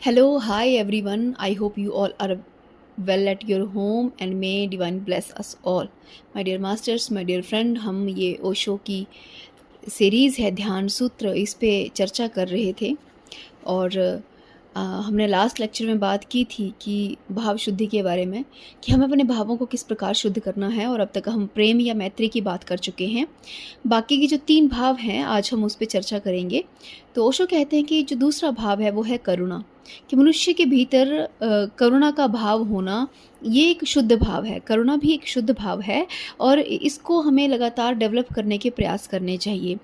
Hello, hi everyone. I hope you all are well at your home and may divine bless us all. My dear masters, my dear friend, हम ये ओशो की series है ध्यान सूत्र, इस पे चर्चा कर रहे थे और हमने लास्ट लेक्चर में बात की थी कि भाव शुद्धि के बारे में कि हमें अपने भावों को किस प्रकार शुद्ध करना है और अब तक हम प्रेम या मैत्री की बात कर चुके हैं। बाकी के जो 3 भाव हैं आज हम उस पे चर्चा करेंगे। तो ओशो कहते हैं कि जो दूसरा भाव है वो है करुणा, कि मनुष्य के भीतर करुणा का भाव होना ये एक शुद्ध भाव है। करुणा भी एक शुद्ध भाव है और इसको हमें लगातार डेवलप करने के प्रयास करने चाहिए।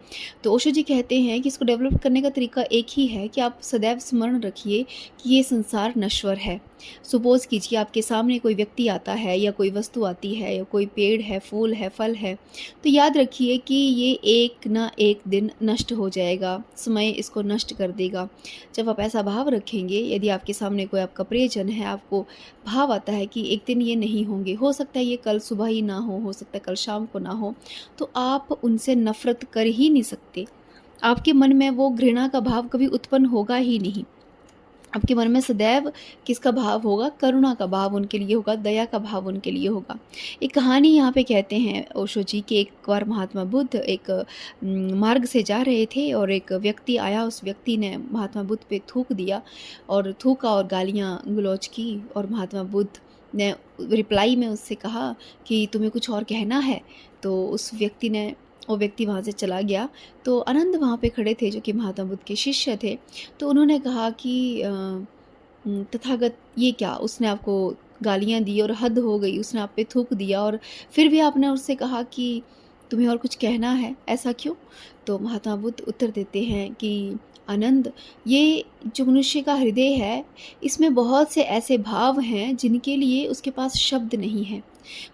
तो ओशो जी कहते हैं कि इसको डेवलप करने का तरीका एक ही है कि आप सदैव स्मरण रखिए कि ये संसार नश्वर है। सपोज़ कीजिए आपके सामने कोई व्यक्ति आता है या कोई वस्तु आती है या कोई पेड़ है, फूल है, फल है, तो याद रखिए कि ये एक ना एक दिन नष्ट हो जाएगा, समय इसको नष्ट कर देगा। जब आप ऐसा भाव रखेंगे, यदि आपके सामने कोई आपका प्रियजन है, आपको भाव आता है कि एक दिन ये नहीं होंगे, हो सकता है ये कल सुबह ही ना हो सकता है कल शाम को ना हो, तो आप उनसे नफ़रत कर ही नहीं सकते। आपके मन में वो घृणा का भाव कभी उत्पन्न होगा ही नहीं। आपके मन में सदैव किसका भाव होगा? करुणा का भाव उनके लिए होगा, दया का भाव उनके लिए होगा। एक कहानी यहाँ पे कहते हैं ओशो जी कि एक बार महात्मा बुद्ध एक मार्ग से जा रहे थे और एक व्यक्ति आया, उस व्यक्ति ने महात्मा बुद्ध पे थूक दिया और थूका और गालियाँ गलौज की और महात्मा बुद्ध ने रिप्लाई में उससे कहा कि तुम्हें कुछ और कहना है? तो वो व्यक्ति वहाँ से चला गया। तो आनंद वहाँ पे खड़े थे जो कि महात्मा बुद्ध के शिष्य थे। तो उन्होंने कहा कि तथागत ये क्या, उसने आपको गालियाँ दी और हद हो गई, उसने आप पे थूक दिया और फिर भी आपने उससे कहा कि तुम्हें और कुछ कहना है, ऐसा क्यों? तो महात्मा बुद्ध उत्तर देते हैं कि आनंद, ये जो मनुष्य का हृदय है, इसमें बहुत से ऐसे भाव हैं जिनके लिए उसके पास शब्द नहीं है।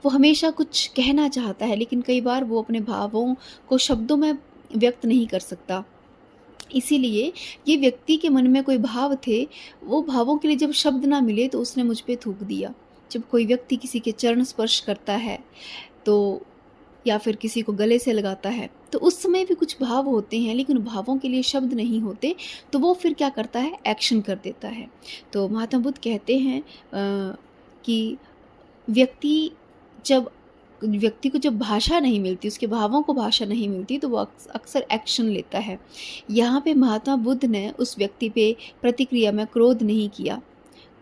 वो हमेशा कुछ कहना चाहता है लेकिन कई बार वो अपने भावों को शब्दों में व्यक्त नहीं कर सकता। इसीलिए ये व्यक्ति के मन में कोई भाव थे, वो भावों के लिए जब शब्द ना मिले तो उसने मुझ पे थूक दिया। जब कोई व्यक्ति किसी के चरण स्पर्श करता है तो या फिर किसी को गले से लगाता है, तो उस समय भी कुछ भाव होते हैं लेकिन भावों के लिए शब्द नहीं होते, तो वो फिर क्या करता है? एक्शन कर देता है। तो महात्मा बुद्ध कहते हैं कि व्यक्ति जब व्यक्ति को जब भाषा नहीं मिलती, उसके भावों को भाषा नहीं मिलती, तो वो अक्सर एक्शन लेता है। यहाँ पे महात्मा बुद्ध ने उस व्यक्ति पे प्रतिक्रिया में क्रोध नहीं किया,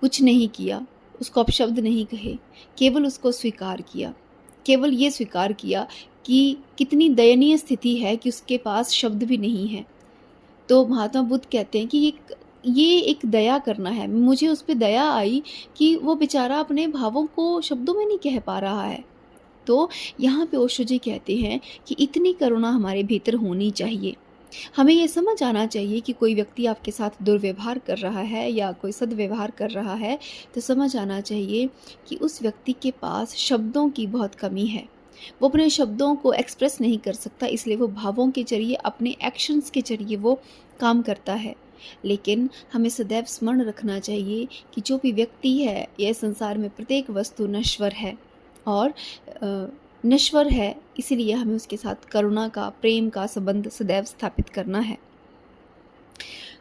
कुछ नहीं किया, उसको अपशब्द नहीं कहे, केवल उसको स्वीकार किया। केवल ये स्वीकार किया कि कितनी दयनीय स्थिति है कि उसके पास शब्द भी नहीं है। तो महात्मा बुद्ध कहते हैं कि ये एक दया करना है। मुझे उस पे दया आई कि वो बेचारा अपने भावों को शब्दों में नहीं कह पा रहा है। तो यहाँ पे ओशो जी कहते हैं कि इतनी करुणा हमारे भीतर होनी चाहिए। हमें ये समझ आना चाहिए कि कोई व्यक्ति आपके साथ दुर्व्यवहार कर रहा है या कोई सद्व्यवहार कर रहा है, तो समझ आना चाहिए कि उस व्यक्ति के पास शब्दों की बहुत कमी है। वो अपने शब्दों को एक्सप्रेस नहीं कर सकता, इसलिए वो भावों के ज़रिए, अपने एक्शंस के ज़रिए वो काम करता है। लेकिन हमें सदैव स्मरण रखना चाहिए कि जो भी व्यक्ति है, यह संसार में प्रत्येक वस्तु नश्वर है और नश्वर है, इसीलिए हमें उसके साथ करुणा का, प्रेम का संबंध सदैव स्थापित करना है।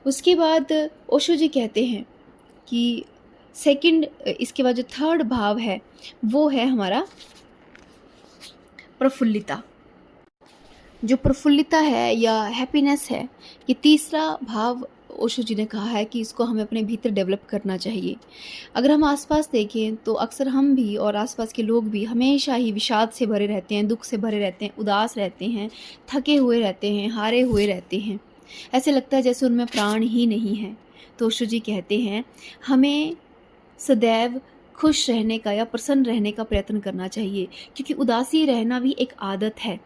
उसके बाद ओशो जी कहते हैं कि इसके बाद जो थर्ड भाव है वो है हमारा प्रफुल्लिता। जो प्रफुल्लिता है या हैप्पीनेस है, ये तीसरा भाव ओशो जी ने कहा है कि इसको हमें अपने भीतर डेवलप करना चाहिए। अगर हम आसपास देखें तो अक्सर हम भी और आसपास के लोग भी हमेशा ही विषाद से भरे रहते हैं, दुख से भरे रहते हैं, उदास रहते हैं, थके हुए रहते हैं, हारे हुए रहते हैं। ऐसे लगता है जैसे उनमें प्राण ही नहीं है। तो ओशो जी कहते हैं हमें सदैव खुश रहने का या प्रसन्न रहने का प्रयत्न करना चाहिए, क्योंकि उदासी रहना भी एक आदत है।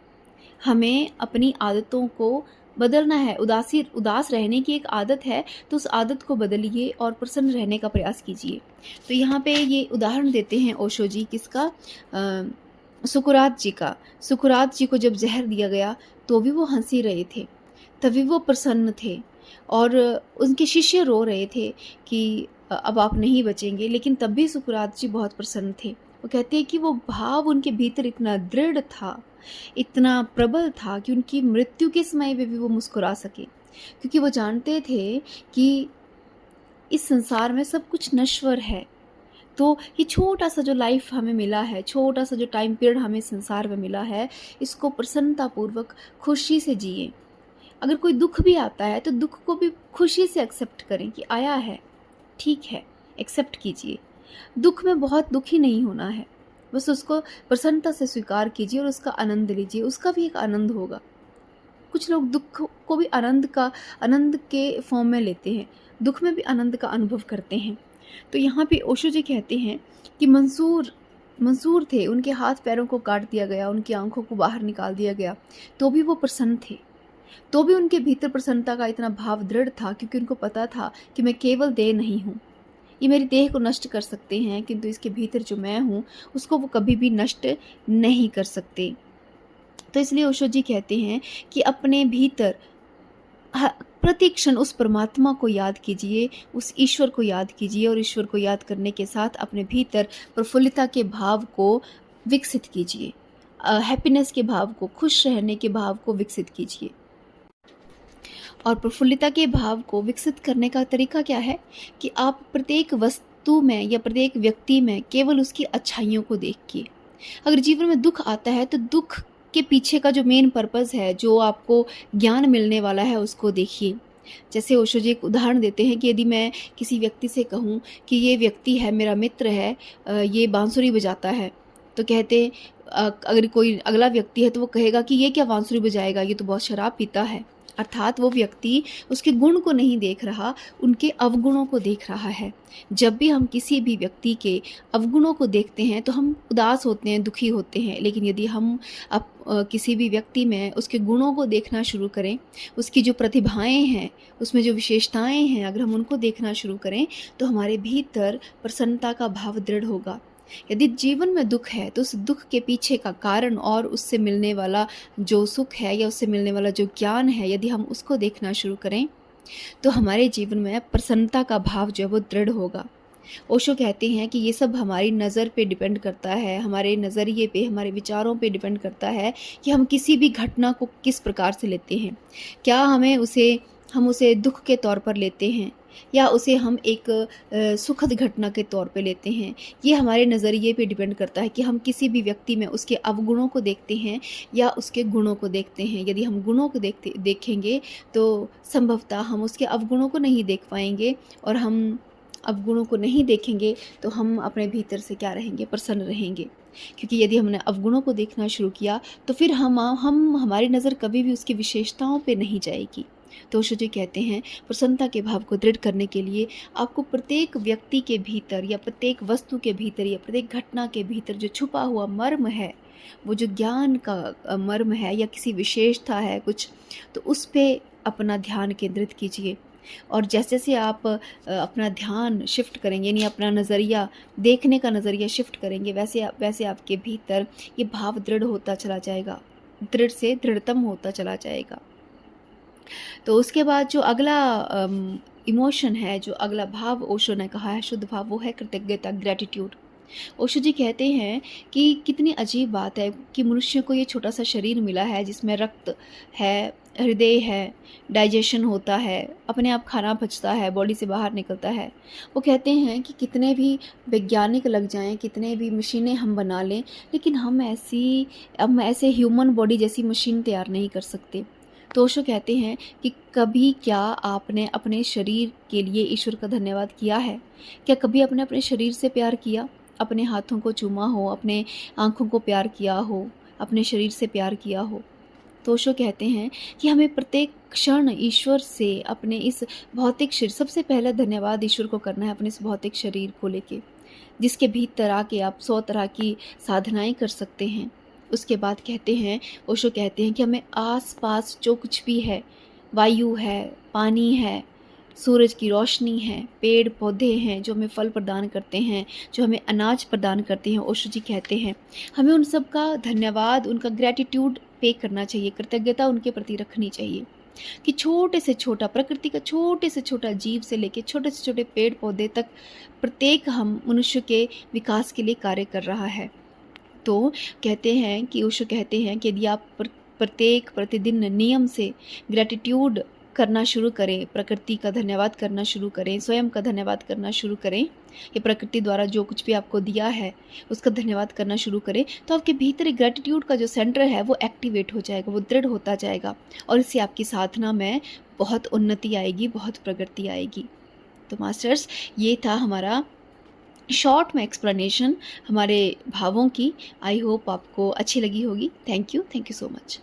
हमें अपनी आदतों को बदलना है। उदास रहने की एक आदत है, तो उस आदत को बदलिए और प्रसन्न रहने का प्रयास कीजिए। तो यहाँ पे ये उदाहरण देते हैं ओशो जी किसका? सुकरात जी का। सुकरात जी को जब जहर दिया गया तो भी वो हंसी रहे थे, तभी वो प्रसन्न थे और उनके शिष्य रो रहे थे कि अब आप नहीं बचेंगे, लेकिन तब भी सुकरात जी बहुत प्रसन्न थे। वो कहते हैं कि वो भाव उनके भीतर इतना दृढ़ था, इतना प्रबल था कि उनकी मृत्यु के समय में भी वो मुस्कुरा सके, क्योंकि वो जानते थे कि इस संसार में सब कुछ नश्वर है। तो ये छोटा-सा जो लाइफ़ हमें मिला है, छोटा-सा जो टाइम पीरियड हमें संसार में मिला है, इसको प्रसन्नतापूर्वक खुशी से जिएँ। अगर कोई दुःख भी आता है, तो दुःख को भी खुशी से एक्सेप्ट करें कि आया है, ठीक है, एक्सेप्ट कीजिए। दुःख में बहुत दुखी नहीं होना है, बस उसको प्रसन्नता से स्वीकार कीजिए और उसका आनंद लीजिए, उसका भी एक आनंद होगा। कुछ लोग दुःख को भी आनंद के फॉर्म में लेते हैं, दुःख में भी आनंद का अनुभव करते हैं। तो यहाँ पे ओशो जी कहते हैं कि मंसूर थे, उनके हाथ पैरों को काट दिया गया, उनकी आँखों को बाहर निकाल दिया गया, तो भी वो प्रसन्न थे। तो भी उनके भीतर प्रसन्नता का इतना भाव दृढ़ था, क्योंकि उनको पता था कि मैं केवल देह नहीं हूँ। ये मेरी देह को नष्ट कर सकते हैं, किंतु इसके भीतर जो मैं हूँ, उसको वो कभी भी नष्ट नहीं कर सकते। तो इसलिए ओशो जी कहते हैं कि अपने भीतर प्रति क्षण उस परमात्मा को याद कीजिए, उस ईश्वर को याद कीजिए और ईश्वर को याद करने के साथ अपने भीतर प्रफुल्लता के भाव को विकसित कीजिए। हैप्पीनेस के भाव को, खुश रहने के भाव को विकसित कीजिए। और प्रफुल्लता के भाव को विकसित करने का तरीका क्या है कि आप प्रत्येक वस्तु में या प्रत्येक व्यक्ति में केवल उसकी अच्छाइयों को देखिए। अगर जीवन में दुःख आता है, तो दुःख के पीछे का जो मेन पर्पस है, जो आपको ज्ञान मिलने वाला है, उसको देखिए। जैसे ओशो जी एक उदाहरण देते हैं कि यदि मैं किसी व्यक्ति से कहूँ कि ये व्यक्ति है, मेरा मित्र है, ये बांसुरी बजाता है, तो कहते अगर कोई अगला व्यक्ति है तो वो कहेगा कि ये क्या बांसुरी बजाएगा, ये तो बहुत शराब पीता है। अर्थात वो व्यक्ति उसके गुण को नहीं देख रहा, उनके अवगुणों को देख रहा है। जब भी हम किसी भी व्यक्ति के अवगुणों को देखते हैं तो हम उदास होते हैं, दुखी होते हैं। लेकिन यदि हम किसी भी व्यक्ति में उसके गुणों को देखना शुरू करें, उसकी जो प्रतिभाएं हैं, उसमें जो विशेषताएं हैं, अगर हम उनको देखना शुरू करें, तो हमारे भीतर प्रसन्नता का भाव दृढ़ होगा। यदि जीवन में दुख है, तो उस दुख के पीछे का कारण और उससे मिलने वाला जो सुख है या उससे मिलने वाला जो ज्ञान है, यदि हम उसको देखना शुरू करें, तो हमारे जीवन में प्रसन्नता का भाव जो है वो दृढ़ होगा। ओशो कहते हैं कि ये सब हमारी नज़र पे डिपेंड करता है, हमारे नज़रिए पे, हमारे विचारों पे डिपेंड करता है कि हम किसी भी घटना को किस प्रकार से लेते हैं। क्या हम उसे दुख के तौर पर लेते हैं, या उसे हम एक सुखद घटना के तौर पे लेते हैं। ये हमारे नज़रिए पे डिपेंड करता है कि हम किसी भी व्यक्ति में उसके अवगुणों को देखते हैं या उसके गुणों को देखते हैं। यदि हम गुणों को देखेंगे, तो संभवतः हम उसके अवगुणों को नहीं देख पाएंगे, और हम अवगुणों को नहीं देखेंगे तो हम अपने भीतर से क्या रहेंगे, प्रसन्न रहेंगे। क्योंकि यदि हमने अवगुणों को देखना शुरू किया, तो फिर हमारी नज़र कभी भी उसकी विशेषताओं पे नहीं जाएगी। तो ओशो जी कहते हैं, प्रसन्नता के भाव को दृढ़ करने के लिए आपको प्रत्येक व्यक्ति के भीतर या प्रत्येक वस्तु के भीतर या प्रत्येक घटना के भीतर जो छुपा हुआ मर्म है, वो जो ज्ञान का मर्म है या किसी विशेषता है कुछ, तो उस पे अपना ध्यान केंद्रित कीजिए। और जैसे जैसे आप अपना ध्यान शिफ्ट करेंगे, यानी अपना नज़रिया, देखने का नज़रिया शिफ्ट करेंगे, वैसे आपके भीतर ये भाव दृढ़ होता चला जाएगा, दृढ़ से दृढ़तम होता चला जाएगा। तो उसके बाद जो अगला इमोशन है, जो अगला भाव ओशो ने कहा है, शुद्ध भाव, वो है कृतज्ञता, ग्रैटिट्यूड। ओशो जी कहते हैं कि कितनी अजीब बात है कि मनुष्य को ये छोटा सा शरीर मिला है, जिसमें रक्त है, हृदय है, डाइजेशन होता है, अपने आप खाना पचता है, बॉडी से बाहर निकलता है। वो कहते हैं कि कितने भी वैज्ञानिक लग जाएं, कितने भी मशीनें हम बना लें, लेकिन हम ऐसे ह्यूमन बॉडी जैसी मशीन तैयार नहीं कर सकते। तो ओशो कहते हैं कि कभी क्या आपने अपने शरीर के लिए ईश्वर का धन्यवाद किया है? क्या कभी आपने अपने शरीर से प्यार किया? अपने हाथों को चूमा हो, अपने आँखों को प्यार किया हो, अपने शरीर से प्यार किया हो? तो ओशो कहते हैं कि हमें प्रत्येक क्षण ईश्वर से, अपने इस भौतिक शरीर, सबसे पहले धन्यवाद ईश्वर को करना है अपने इस भौतिक शरीर को लेके, जिसके भीतर आके आप 100 तरह की साधनाएं कर सकते हैं। उसके बाद कहते हैं, ओशो कहते हैं कि हमें आस-पास जो कुछ भी है, वायु है, पानी है, सूरज की रोशनी है, पेड़ पौधे हैं जो हमें फल प्रदान करते हैं, जो हमें अनाज प्रदान करते हैं, ओशो जी कहते हैं हमें उन सब का धन्यवाद, उनका ग्रैटिट्यूड पे करना चाहिए, कृतज्ञता उनके प्रति रखनी चाहिए कि छोटे से छोटा, प्रकृति का छोटे से छोटा जीव से लेके छोटे से छोटे पेड़ पौधे तक, प्रत्येक हम मनुष्य के विकास के लिए कार्य कर रहा है। तो कहते हैं कि ओशो कहते हैं कि यदि आप प्रतिदिन नियम से ग्रैटिट्यूड करना शुरू करें, प्रकृति का धन्यवाद करना शुरू करें, स्वयं का धन्यवाद करना शुरू करें, ये प्रकृति द्वारा जो कुछ भी आपको दिया है उसका धन्यवाद करना शुरू करें, तो आपके भीतर एक ग्रैटिट्यूड का जो सेंटर है वो एक्टिवेट हो जाएगा, वो दृढ़ होता जाएगा और इससे आपकी साधना में बहुत उन्नति आएगी, बहुत प्रगति आएगी। तो मास्टर्स, ये था हमारा शॉर्ट में एक्सप्लेनेशन हमारे भावों की। आई होप आपको अच्छी लगी होगी। Thank you so much.